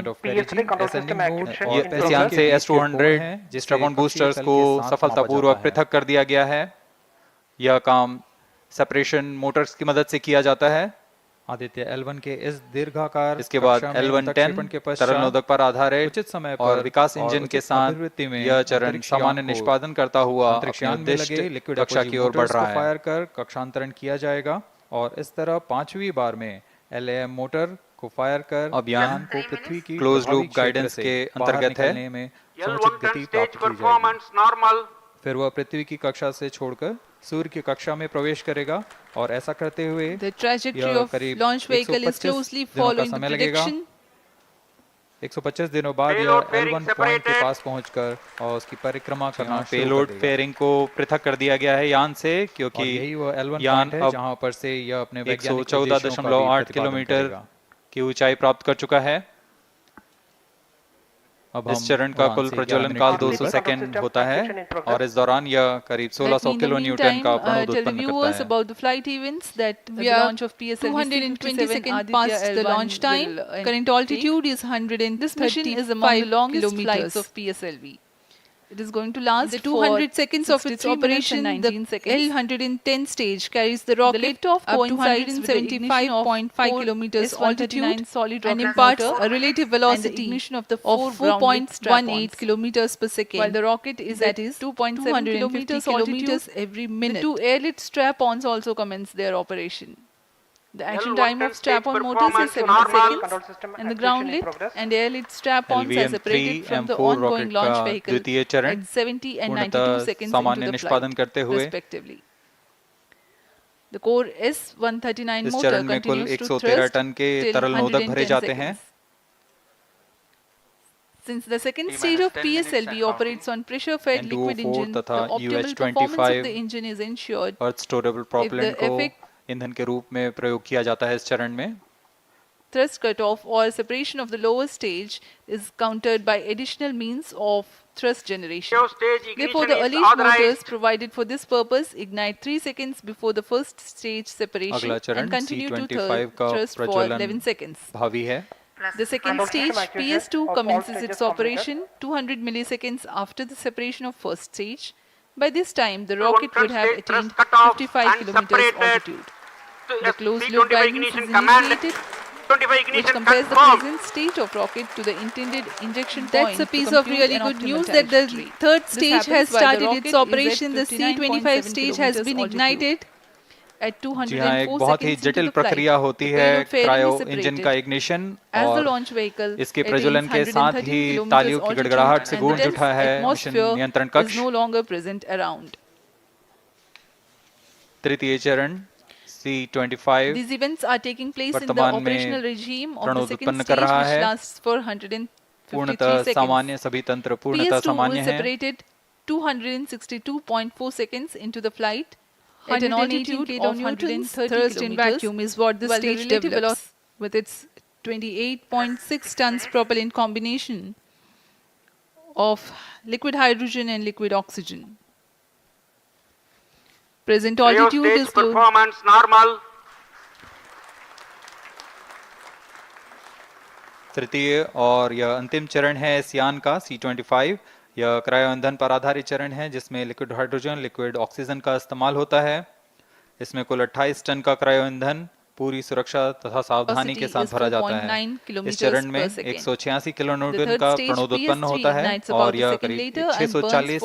इस यान से S200 स्ट्रैप-ऑन बूस्टर्स को सफलतापूर्वक पृथक कर दिया गया है। यह काम सेपरेशन मोटर्स की मदद से किया जाता है। आदित्य L1 के इस दीर्घाकार इसके बाद L110 तरल नोदक पर आधारित उचित समय और पर विकास इंजन के साथ यह चरण सामान्य निष्पादन करता हुआ अपने उद्दिष्ट कक्षा की ओर बढ़ रहा है। फायर कर कक्षांतरण किया जाएगा और इस तरह पांचवी बार में LAM मोटर को फायर कर अभियान को पृथ्वी की क्लोज लूप गाइडेंस के अंतर्गत है। में समुचित गति प्राप्त की जाएगी। फिर वह पृथ्वी की कक्षा से छोड़कर सूर्य की कक्षा में प्रवेश करेगा और ऐसा करते हुए The trajectory of launch vehicle is closely following the prediction. 125 दिनों बाद यह L1 पॉइंट के पास पहुंचकर और उसकी परिक्रमा करना पेलोड फेयरिंग को पृथक कर दिया गया है यान से, क्योंकि यही वह L1 यान पॉइंट है जहां पर से यह अपने 114.8 किलोमीटर की ऊंचाई प्राप्त कर चुका है। इस चरण का कुल प्रज्वलन काल 200 सेकंड होता है और इस दौरान यह करीब 1600 किलो न्यूटन का प्रणोद उत्पन्न करता है। About the flight events that we are launch of PSLV-C57 seconds past the launch time. Current altitude is 135 This mission is among the longest flights of PSLV. It is going to last the 200 seconds of its operation. The L110 stage carries the rocket the liftoff up to 175.5 kilometers altitude solid and imparts a relative velocity of 4.18 kilometers per second. While the rocket is at 2.7 kilometers every minute. The two airlift strap-ons also commence their operation. The action time of strap-on motors is 70 seconds and the ground lift and air-lift strap-ons are separated from the ongoing launch vehicle at 70 and 92 seconds into the flight, respectively. The core S139 motor continues to thrust till 110 seconds. Since the second stage of PSLV operates on pressure-fed liquid engine, the optimal performance of the engine is ensured. If the effect ईंधन के रूप में प्रयोग किया जाता है इस चरण में। Thrust cutoff or separation of the lower stage is countered by additional means of thrust generation. Therefore, the early motors provided for this purpose ignite 3 seconds before the first stage separation and continue to thrust for 11 seconds. भावी है। The second stage, PS2, commences its operation 200 milliseconds after the separation of first stage. By this time, the rocket would have attained 55 kilometers altitude. The closed-loop guidance is initiated, which compares the present state of rocket to the intended injection point. That's a piece of really good news that the third stage has started its operation. The C-25 stage has been ignited. जी हाँ, एक बहुत ही जटिल प्रक्रिया होती है cryo engine का ignition और इसके प्रज्वलन के साथ ही तालियों की गड़गड़ाहट से गूंज उठा है मिशन नियंत्रण कक्ष। तृतीय चरण C-25 वर्तमान में प्रणोद उत्पन्न कर रहा है। पूर्णतः सामान्य, सभी तंत्र पूर्णतः सामान्य हैं। 262.4 seconds into the flight. At an altitude of 130 thrust in vacuum is what the stage develops with its 28.6 tons propellant combination of liquid hydrogen and liquid oxygen. Present altitude is performance normal. तृतीय और यह अंतिम चरण है इस यान का C-25। यह क्रायो ईंधन पर आधारित चरण है जिसमें लिक्विड हाइड्रोजन, लिक्विड ऑक्सीजन का इस्तेमाल होता है। इसमें कुल 28 टन का क्रायो ईंधन पूरी सुरक्षा तथा सावधानी के साथ भरा जाता है। इस चरण में 186 किलो न्यूटन का प्रणोद उत्पन्न होता है और यह करीब 640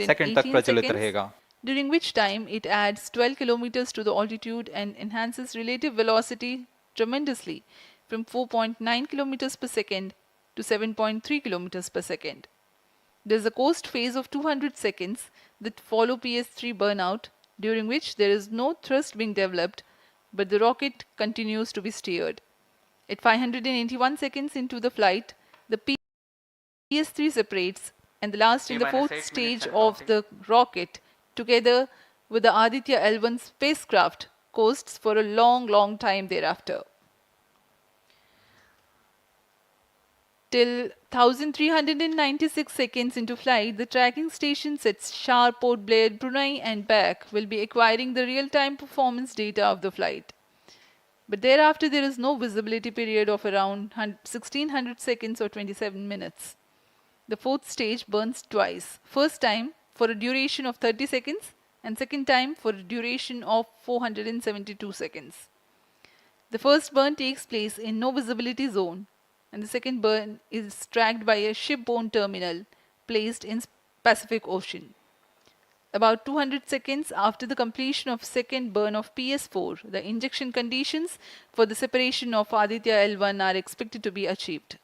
सेकंड तक प्रज्वलित रहेगा। During which time it adds 12 kilometers to the altitude and enhances relative velocity tremendously from 4.9 kilometers per second to 7.3 kilometers per second. There is a coast phase of 200 seconds that follow PS3 burnout, during which there is no thrust being developed, but the rocket continues to be steered. At 581 seconds into the flight, the PS3 separates, and the last and the fourth stage of the rocket, together with the Aditya L1 spacecraft, coasts for a long time thereafter. Till 1396 seconds into flight, the tracking stations at SHAR, Port Blair, Brunei and back will be acquiring the real-time performance data of the flight. But thereafter there is no visibility period of around 1600 seconds or 27 minutes. The fourth stage burns twice. First time for a duration of 30 seconds and second time for a duration of 472 seconds. The first burn takes place in no visibility zone and the second burn is tracked by a shipborne terminal placed in Pacific Ocean. About 200 seconds after the completion of second burn of PS4, the injection conditions for the separation of Aditya L1 are expected to be achieved.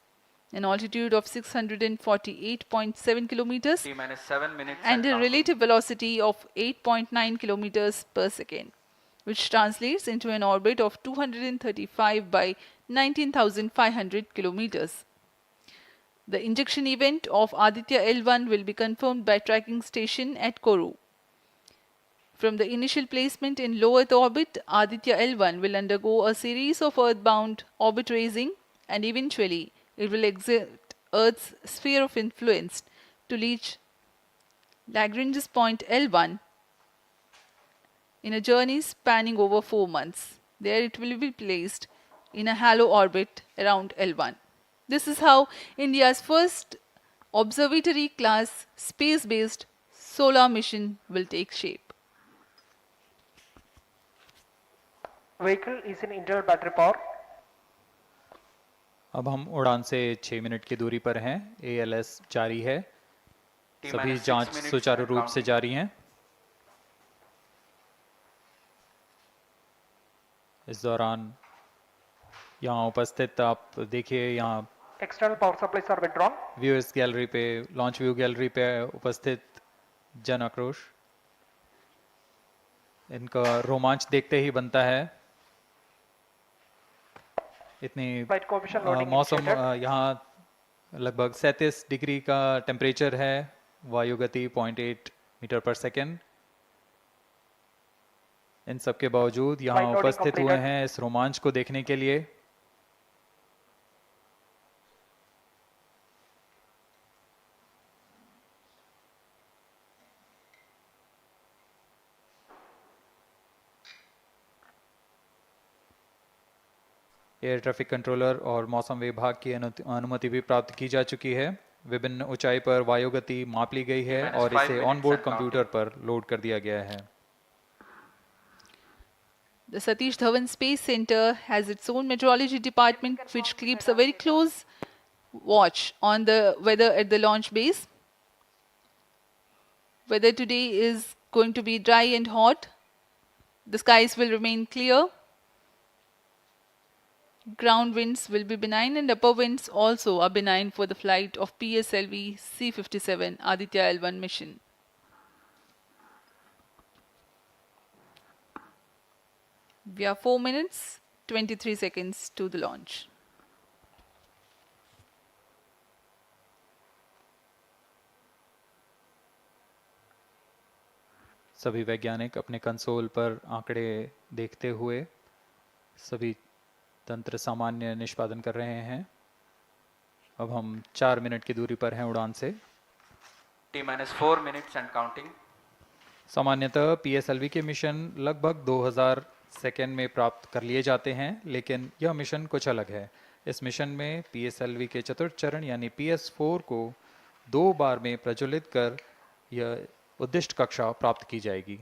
An altitude of 648.7 kilometers T-7 minutes and a relative velocity of 8.9 kilometers per second, which translates into an orbit of 235 by 19,500 kilometers. The injection event of Aditya L1 will be confirmed by tracking station at Kourou. From the initial placement in low Earth orbit, Aditya L1 will undergo a series of earthbound orbit raising and eventually it will exit Earth's sphere of influence to reach Lagrange's point L1 in a journey spanning over 4 months. There it will be placed in a halo orbit around L1. This is how India's first observatory class space-based solar mission will take shape. Vehicle is in internal battery power. अब हम उड़ान से 6 minute की दूरी पर हैं। ALS जारी है। सभी जांच सुचारू रूप से जारी हैं। इस दौरान यहाँ उपस्थित आप देखिए, यहाँ External power supplies are withdrawn. Viewers gallery पे, लॉन्च व्यू गैलरी पे उपस्थित जन आक्रोश, इनका रोमांच देखते ही बनता है। इतनी मौसम यहाँ लगभग 37 डिग्री का टेम्परेचर है, वायु गति 0.8 मीटर पर सेकेंड। इन सब के बावजूद यहाँ उपस्थित हुए हैं इस रोमांच को देखने के लिए। एयर ट्रैफिक कंट्रोलर और मौसम विभाग की अनुमति भी प्राप्त की जा चुकी है। विभिन्न ऊंचाई पर वायु गति माप ली गई है और इसे ऑनबोर्ड कंप्यूटर पर लोड कर दिया गया है। The Satish Dhawan Space Center has its own meteorology department which keeps a very close watch on the weather at the launch base. Weather today is going to be dry and hot. The skies will remain clear. Ground winds will be benign and upper winds also are benign for the flight of PSLV-C57 Aditya L1 mission. We are 4 minutes, 23 seconds to the launch. सभी वैज्ञानिक अपने console पर आंकड़े देखते हुए सभी तंत्र सामान्य निष्पादन कर रहे हैं। अब हम 4 मिनट की दूरी पर हैं उड़ान से। T-4 minutes and counting. सामान्यतः PSLV के मिशन लगभग 2000 सेकेंड में प्राप्त कर लिए जाते हैं, लेकिन यह मिशन कुछ अलग है। इस मिशन में PSLV के चतुर्थ चरण यानी PS4 को 2 बार में प्रज्वलित कर यह उद्दिष्ट कक्षा प्राप्त की जाएगी।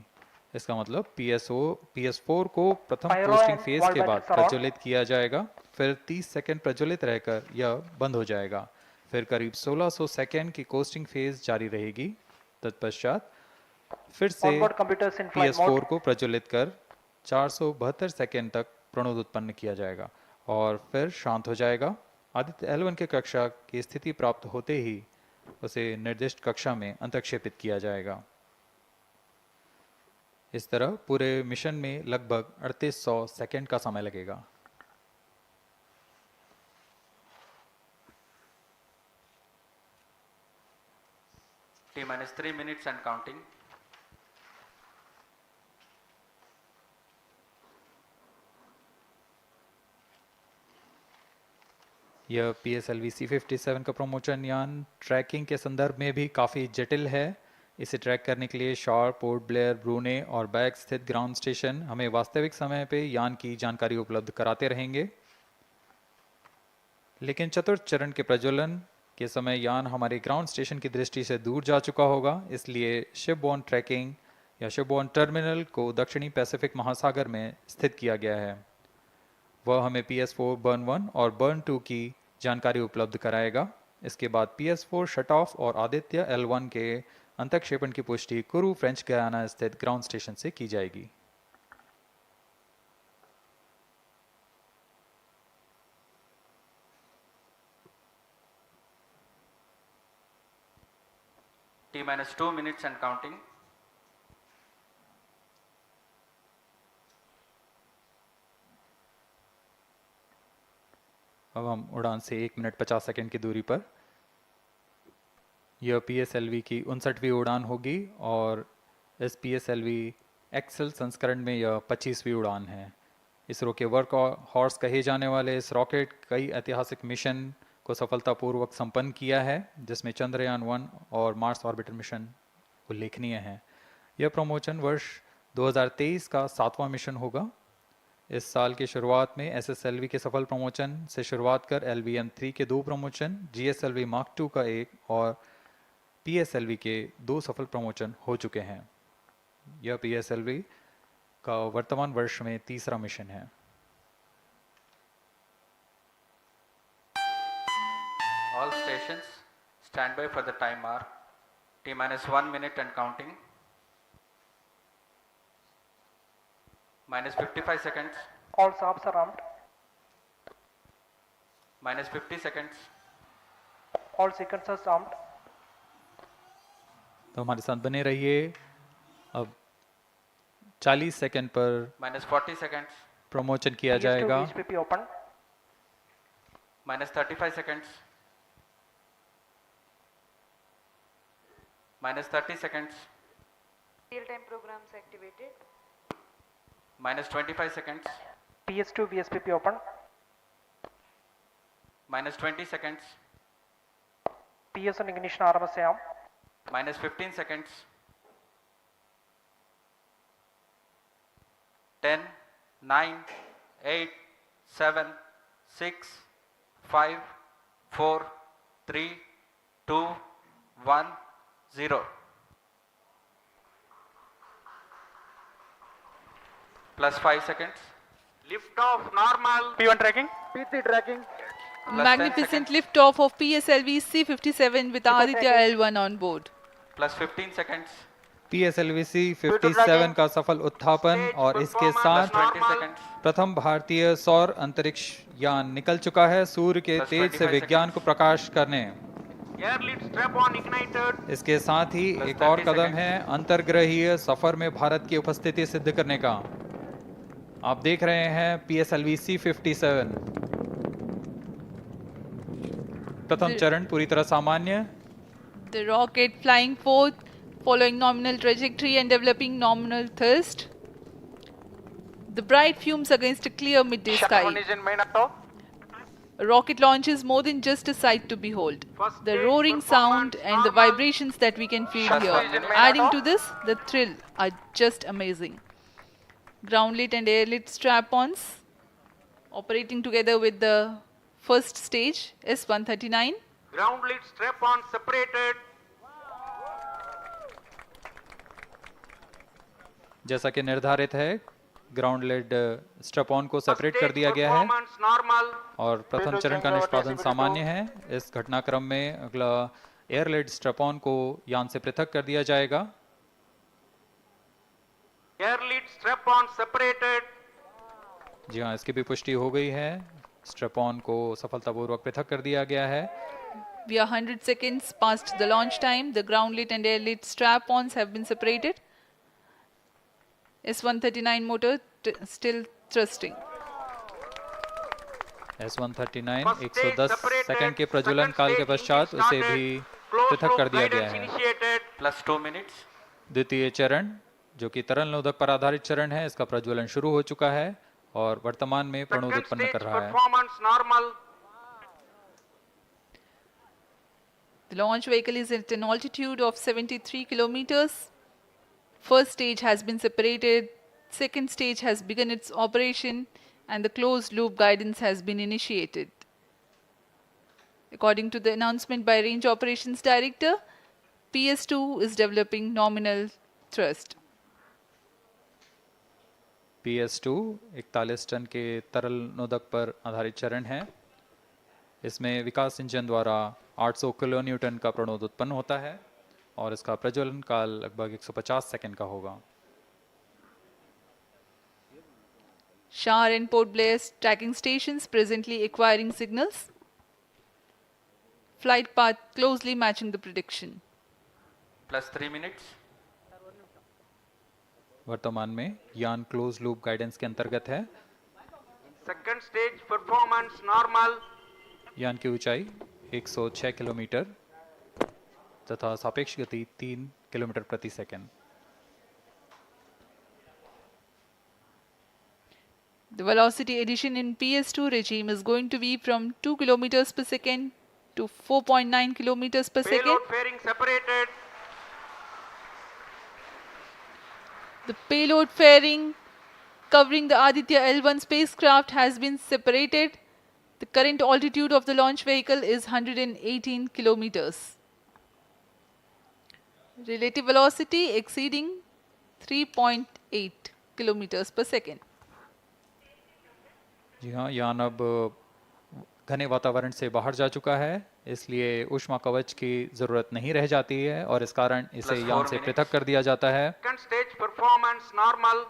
इसका मतलब PS4 को प्रथम कोस्टिंग फेज के बाद प्रज्वलित किया जाएगा, फिर 30 सेकेंड प्रज्वलित रहकर यह बंद हो जाएगा, फिर करीब 1600 सेकेंड की कोस्टिंग फेज जारी रहेगी। तत्पश्चात फिर से PS4 को प्रज्वलित कर 472 सेकेंड तक प्रणोद उत्पन्न किया जाएगा और फिर शांत हो जाएगा। आदित्य L1 के कक्षा की स्थिति प्राप्त होते ही उसे निर्दिष्ट कक्षा में अंतक्षेपित किया जाएगा। इस तरह पूरे मिशन में लगभग 3800 सेकेंड का समय लगेगा। T-3 minutes and counting. यह PSLV-C57 का प्रमोशन यान ट्रैकिंग के संदर्भ में भी काफ़ी जटिल है। इसे ट्रैक करने के लिए शॉर, पोर्ट ब्लेयर, ब्रूने और बैग स्थित ग्राउंड स्टेशन हमें वास्तविक समय पे यान की जानकारी उपलब्ध कराते रहेंगे। लेकिन चतुर्थ चरण के प्रज्वलन के समय यान हमारे ग्राउंड स्टेशन की दृष्टि से दूर जा चुका होगा, इसलिए शिपबोर्न ट्रैकिंग या शिपबोर्न टर्मिनल को दक्षिणी पैसिफिक महासागर में स्थित किया गया है। वह हमें PS4 बर्न 1 और बर्न 2 की जानकारी उपलब्ध कराएगा। इसके बाद PS4 शट ऑफ और आदित्य L1 के अंतक्षेपण की पुष्टि कुरु फ्रेंच गयाना स्थित ग्राउंड स्टेशन से की जाएगी। T-2 minutes and counting. अब हम उड़ान से 1 मिनट 50 सेकंड की दूरी पर। यह PSLV की 59वीं उड़ान होगी और इस PSLV एक्सेल संस्करण में यह 25वीं उड़ान है। इसरो के वर्क हॉर्स कहे जाने वाले इस रॉकेट कई ऐतिहासिक मिशन को सफलतापूर्वक संपन्न किया है, जिसमें चंद्रयान 1 और मार्स ऑर्बिटर मिशन उल्लेखनीय हैं। यह प्रमोशन वर्ष 2023 का 7वां मिशन होगा। इस साल की शुरुआत में SSLV के सफल प्रमोशन से शुरुआत कर LVM-3 के 2 प्रमोशन, GSLV Mark II का 1 और PSLV के 2 सफल प्रमोशन हो चुके हैं। यह PSLV का वर्तमान वर्ष में 3रा मिशन है। All stations stand by for the time mark. T-1 minute and counting. -55 seconds. All shafts are armed. -50 seconds. All sequencers armed. तो हमारे साथ बने रहिए। अब 40 सेकंड पर -40 seconds. प्रमोशन किया PS2 जाएगा। VHPP open. -35 seconds. -30 seconds. Real-time programs activated. -25 seconds. PS2 VSPP open. -20 seconds. PS1 ignition RMS arm. -15 seconds. 10, 9, 8, 7, 6, 5, 4, 3, 2, 1, 0. +5 seconds. Lift off normal. P1 tracking. P3 tracking. Magnificent lift-off of PSLV-C57 with Aditya L1 on board. +15 seconds. PSLV-C57 का सफल उत्थापन और इसके साथ +20 seconds. प्रथम भारतीय सौर अंतरिक्ष यान निकल चुका है सूर्य के Plus तेज से 25 विज्ञान को प्रकाश करने। Air lead strap on ignited. इसके साथ ही Plus एक और 30 कदम seconds. है अंतर्ग्रहीय सफर में भारत की उपस्थिति सिद्ध करने का। आप देख रहे हैं PSLV-C57 प्रथम चरण पूरी तरह सामान्य। The rocket flying forth, following nominal trajectory and developing nominal thrust. The bright fumes against a clear midday SHAR sky. one is in main auto. A rocket launch is more than just a sight to behold. First The stage roaring sound performance and the normal. vibrations that we can feel SHAR here, one is in main adding auto. to this, the thrill are just amazing. Ground lit and air lit strap-ons operating together with the first stage S139. Ground lead strap on separated. जैसा कि निर्धारित है ground lead strap on को First separate कर stage दिया गया है performance normal. और प्रथम चरण का निष्पादन सामान्य है। इस घटनाक्रम में अगला एयर लेड स्ट्रैप ऑन को यान से पृथक कर दिया जाएगा। Air lead strap on separated. जी हाँ, इसकी भी पुष्टि हो गई है। स्ट्रैप ऑन को सफलतापूर्वक पृथक कर दिया गया है। We are 100 seconds past the launch time. The ground lit and air lit strap-ons have been separated. S139 motor still thrusting. S139 First stage 110 separated. Second के प्रज्वलन Second काल के stage पश्चात engine उसे started. भी Close पृथक loop कर दिया गया guidance है। initiated. +2 minutes. द्वितीय चरण जो कि तरल नोदक पर आधारित चरण है, इसका प्रज्वलन शुरू हो चुका है और वर्तमान में प्रणोद Second उत्पन्न stage कर रहा है। performance normal. The launch vehicle is at an altitude of 73 kilometers. First stage has been separated, second stage has begun its operation, and the closed loop guidance has been initiated. According to the announcement by Range Operations Director, PS2 is developing nominal thrust. PS2 41 ton के तरल नोदक पर आधारित चरण है। इसमें विकास engine द्वारा 800 kilo Newton का प्रणोद उत्पन्न होता है और इसका प्रज्वलन काल लगभग 150 सेकंड का होगा। SHAR and Port Blair tracking stations presently acquiring signals. Flight path closely matching the prediction. Plus 3 minutes. वर्तमान में यान क्लोज लूप गाइडेंस के अंतर्गत है। Second stage performance normal. यान की ऊंचाई 106 किलोमीटर तथा सापेक्ष गति 3 किलोमीटर प्रति second. The velocity addition in PS2 regime is going to be from 2 kilometers per second to 4.9 kilometers per second. Payload fairing separated. The payload fairing covering the Aditya L1 spacecraft has been separated. The current altitude of the launch vehicle is 118 kilometers. Relative velocity exceeding 3.8 kilometers per second. जी हाँ, यान अब घने वातावरण से बाहर जा चुका है, इसलिए ऊष्मा कवच की जरूरत नहीं रह जाती है और इस कारण इसे यान से पृथक कर दिया जाता है। Second stage performance normal.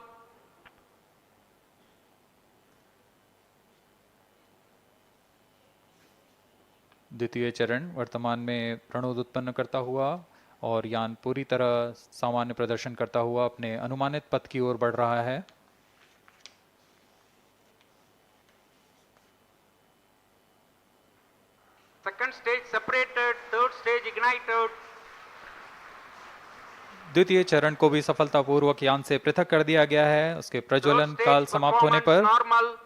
द्वितीय चरण वर्तमान में प्रणोद उत्पन्न करता हुआ और यान पूरी तरह सामान्य प्रदर्शन करता हुआ अपने अनुमानित पथ की ओर बढ़ रहा है। Second stage separated. Third stage ignited. द्वितीय चरण को भी सफलतापूर्वक यान से पृथक कर दिया गया है उसके प्रज्वलन Third stage काल समाप्त होने पर। performance normal.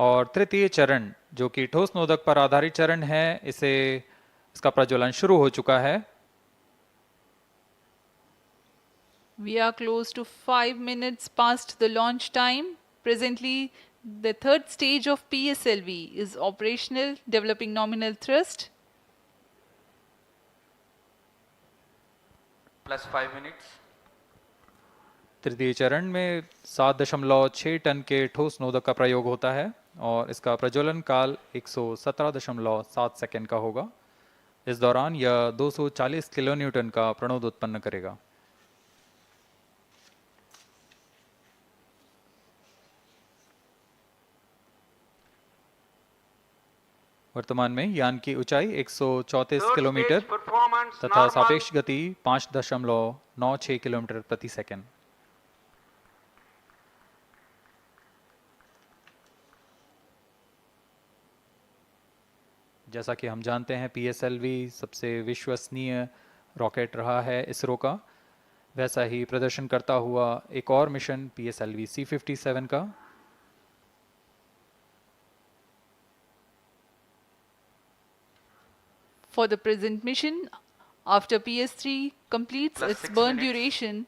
और तृतीय चरण जो कि ठोस नोदक पर आधारित चरण है, इसका प्रज्वलन शुरू हो चुका है। We are close to 5 minutes past the launch time. Presently, the third stage of PSLV is operational, developing nominal thrust. Plus 5 minutes. तृतीय चरण में 7.6 टन के ठोस नोदक का प्रयोग होता है और इसका प्रज्वलन काल 117.7 सेकंड का होगा। इस दौरान यह 240 किलो न्यूटन का प्रणोद उत्पन्न करेगा। वर्तमान में यान की ऊंचाई 134 Third किलोमीटर stage performance तथा normal. सापेक्ष गति 5.96 किलोमीटर प्रति सेकंड। जैसा कि हम जानते हैं PSLV सबसे विश्वसनीय रॉकेट रहा है इसरो का, वैसा ही प्रदर्शन करता हुआ एक और मिशन PSLV-C57 का। For the present mission, after PS3 completes Plus its 6 burn minutes. duration,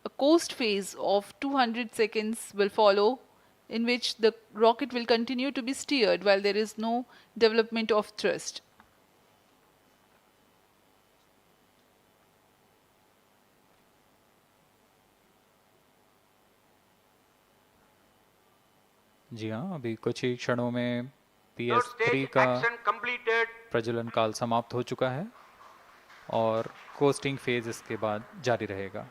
a coast phase of 200 seconds will follow, in which the rocket will continue to be steered while there is no development of thrust. जी हाँ, अभी कुछ ही क्षणों में Third PS3 stage का action completed. प्रज्वलन काल समाप्त हो चुका है और कोस्टिंग फेज इसके बाद जारी रहेगा।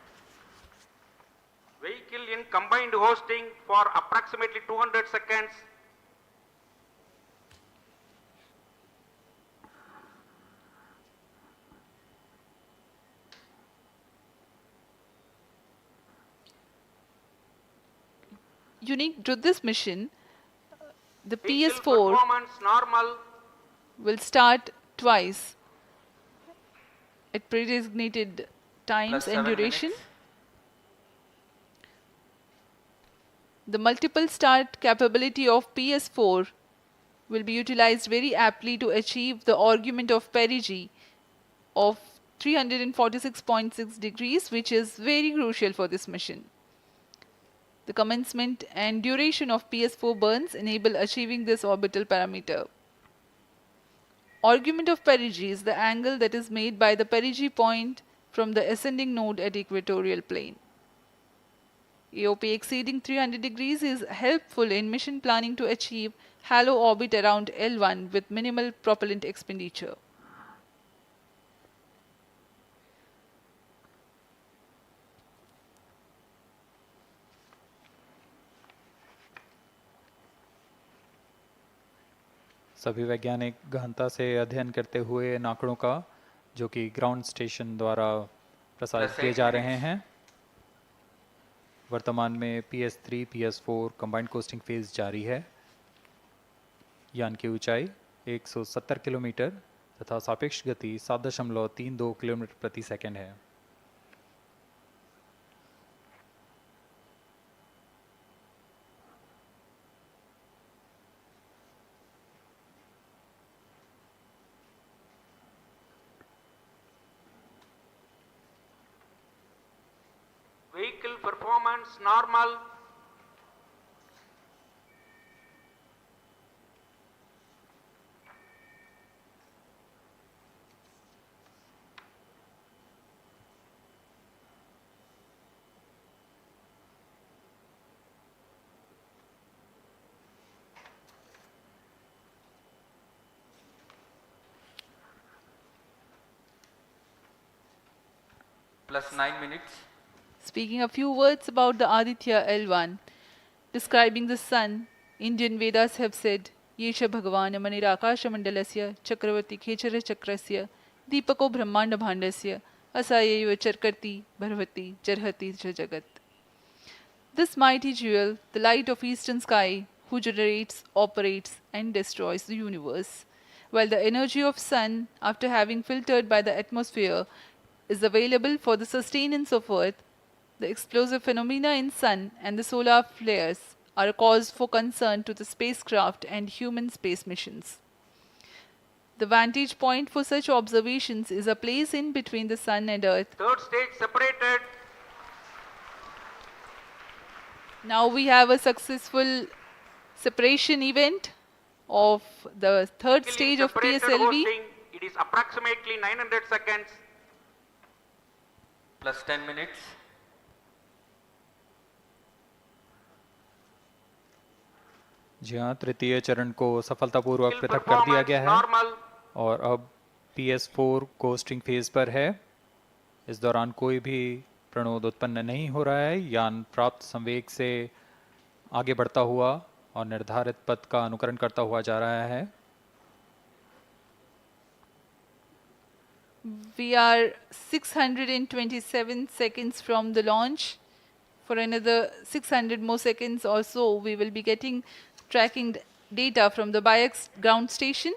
Vehicle in combined hosting for approximately 200 seconds. Unique to this mission, the Vehicle PS4 performance normal. will start twice at pre-designated times Plus and 7 duration. minutes. The multiple start capability of PS4 will be utilized very aptly to achieve the argument of perigee of 346.6 degrees, which is very crucial for this mission. The commencement and duration of PS4 burns enable achieving this orbital parameter. Argument of perigee is the angle that is made by the perigee point from the ascending node at equatorial plane. AOP exceeding 300 degrees is helpful in mission planning to achieve halo orbit around L1 with minimal propellant expenditure. सभी वैज्ञानिक गहनता से अध्ययन करते हुए इन आंकड़ों का जो कि ग्राउंड स्टेशन द्वारा प्रसारित किए जा रहे हैं। वर्तमान में PS3, PS4 combined costing phase जारी है। यान की ऊंचाई 170 किलोमीटर तथा सापेक्ष गति 7.32 किलोमीटर प्रति सेकंड है। Vehicle performance normal. Plus 9 minutes. Speaking a few words about the Aditya L1, describing the sun, Indian Vedas have said, Yesha Bhagavan Manirakasha Mandalasya Chakravarti Khechara Chakrasya Deepako Brahmanda Bhandasya Asayeva Charkarti Bharvati Jarhati Jagat. This mighty jewel, the light of eastern sky, who generates, operates and destroys the universe, while the energy of sun, after having filtered by the atmosphere, is available for the sustenance of earth. The explosive phenomena in sun and the solar flares are a cause for concern to the spacecraft and human space missions. The vantage point for such observations is a place in between the sun and earth. Third stage separated. Now we have a successful separation event of the third stage of Separated PSLV. hosting. It is approximately 900 seconds. Plus 10 minutes. जी हाँ, तृतीय चरण को सफलतापूर्वक पृथक कर दिया गया है और अब PS4 कोस्टिंग फेज पर है। इस दौरान कोई भी प्रणोद उत्पन्न नहीं हो रहा है। यान प्राप्त संवेग से आगे बढ़ता हुआ और निर्धारित पथ का अनुकरण करता हुआ जा रहा है। We are 627 seconds from the launch. For another 600 more seconds or so, we will be getting tracking data from the BIAX ground station.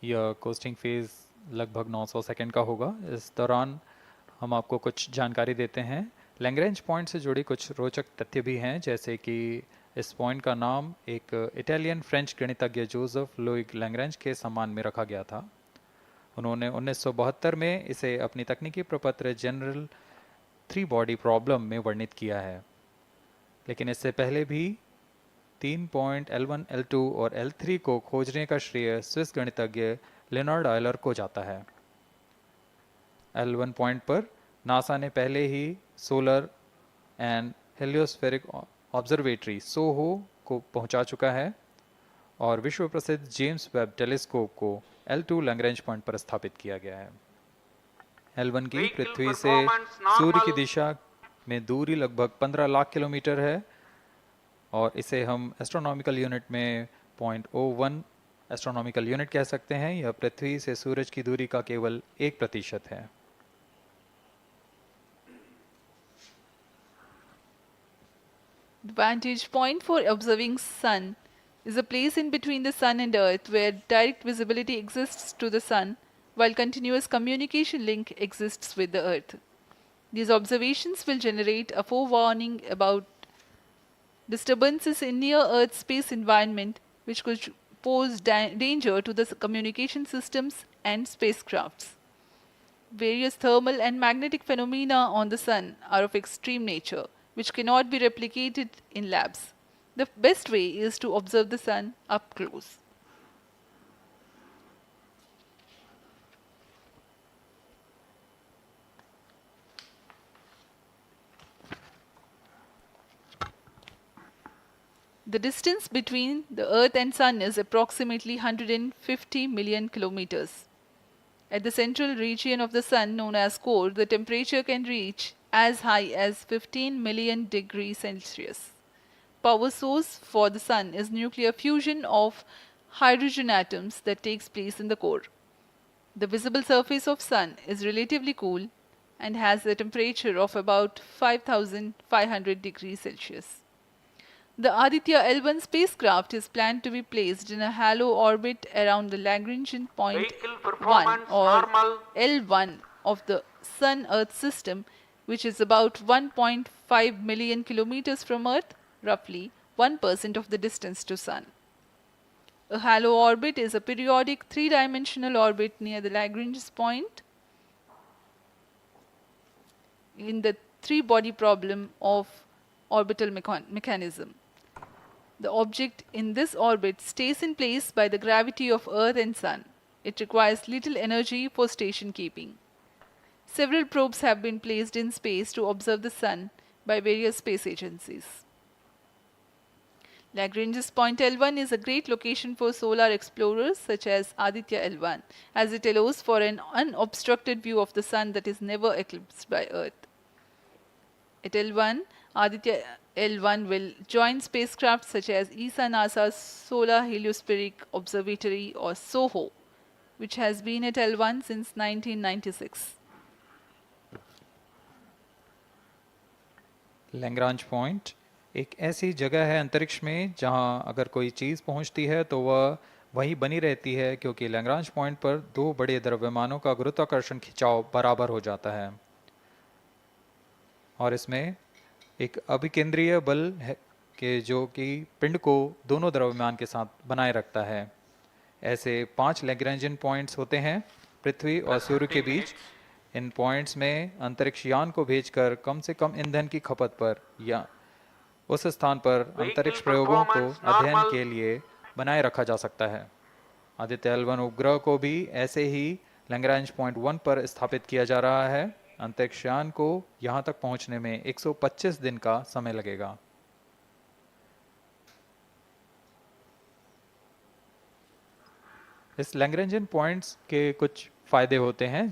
यह कोस्टिंग फेज लगभग 900 सेकंड का होगा। इस दौरान हम आपको कुछ जानकारी देते हैं। लैग्रेंज पॉइंट से जुड़ी कुछ रोचक तथ्य भी हैं, जैसे कि इस पॉइंट का नाम एक इटालियन फ्रेंच गणितज्ञ जोसेफ लुइग लैग्रेंज के सम्मान में रखा गया था। उन्होंने 1972 में इसे अपनी तकनीकी प्रपत्र जनरल 3 बॉडी प्रॉब्लम में वर्णित किया है, लेकिन इससे पहले भी 3 पॉइंट L1, L2 और L3 को खोजने का श्रेय स्विस गणितज्ञ लियोनार्ड आयलर को जाता है। L1 पॉइंट पर नासा ने पहले ही सोलर एंड हेलियोस्फेरिक ऑब्जर्वेटरी सोहो को पहुंचा चुका है और विश्व प्रसिद्ध जेम्स वेब टेलीस्कोप को L2 लैग्रेंज पॉइंट पर स्थापित किया गया है। L1 की पृथ्वी से सूर्य की दिशा में दूरी लगभग 15 लाख किलोमीटर है और इसे हम एस्ट्रोनॉमिकल यूनिट में 0.01 एस्ट्रोनॉमिकल यूनिट कह सकते हैं। यह पृथ्वी से सूरज की दूरी का केवल 1% है। The vantage point for observing sun is a place in between the Sun and Earth where direct visibility exists to the Sun, while continuous communication link exists with the Earth. These observations will generate a forewarning about disturbances in near-Earth space environment which could pose danger to the communication systems and spacecrafts. Various thermal and magnetic phenomena on the Sun are of extreme nature, which cannot be replicated in labs. The best way is to observe the Sun up close. The distance between the Earth and Sun is approximately 150 million kilometers. At the central region of the Sun, known as core, the temperature can reach as high as 15 million degrees Celsius. Power source for the Sun is nuclear fusion of hydrogen atoms that takes place in the core. The visible surface of Sun is relatively cool and has a temperature of about 5,500 degrees Celsius. The Aditya L1 spacecraft is planned to be placed in a halo orbit around the Lagrangian point 1 or L1 of the Sun-Earth system, which is about 1.5 million kilometers from Earth, roughly 1% of the distance to Sun. A halo orbit is a periodic three-dimensional orbit near the Lagrangian point in the three-body problem of orbital mechanism. The object in this orbit stays in place by the gravity of Earth and Sun. It requires little energy for station keeping. Several probes have been placed in space to observe the Sun by various space agencies. Lagrange's point L1 is a great location for solar explorers such as Aditya L1, as it allows for an unobstructed view of the Sun that is never eclipsed by Earth. At L1, Aditya L1 will join spacecraft such as ESA NASA's Solar Heliospheric Observatory or SOHO, which has been at L1 since 1996. Lagrange point एक ऐसी जगह है अंतरिक्ष में जहां अगर कोई चीज़ पहुंचती है तो वह वही बनी रहती है, क्योंकि लैग्रांज पॉइंट पर दो बड़े द्रव्यमानों का गुरुत्वाकर्षण खिंचाव बराबर हो जाता है और इसमें एक अभिकेंद्रीय बल है कि जो कि पिंड को दोनों द्रव्यमान के साथ बनाए रखता है। ऐसे 5 लैग्रेंजियन पॉइंट्स होते हैं पृथ्वी और सूर्य के बीच। इन पॉइंट्स में अंतरिक्ष यान को भेजकर कम से कम ईंधन की खपत पर या उस स्थान पर अंतरिक्ष प्रयोगों को अध्ययन के लिए बनाए रखा जा सकता है। आदित्य L1 उपग्रह को भी ऐसे ही लैग्रांज पॉइंट 1 पर स्थापित किया जा रहा है। अंतरिक्ष यान को यहां तक पहुंचने में 125 दिन का समय लगेगा। इस लैग्रेंजियन पॉइंट्स के कुछ फायदे होते हैं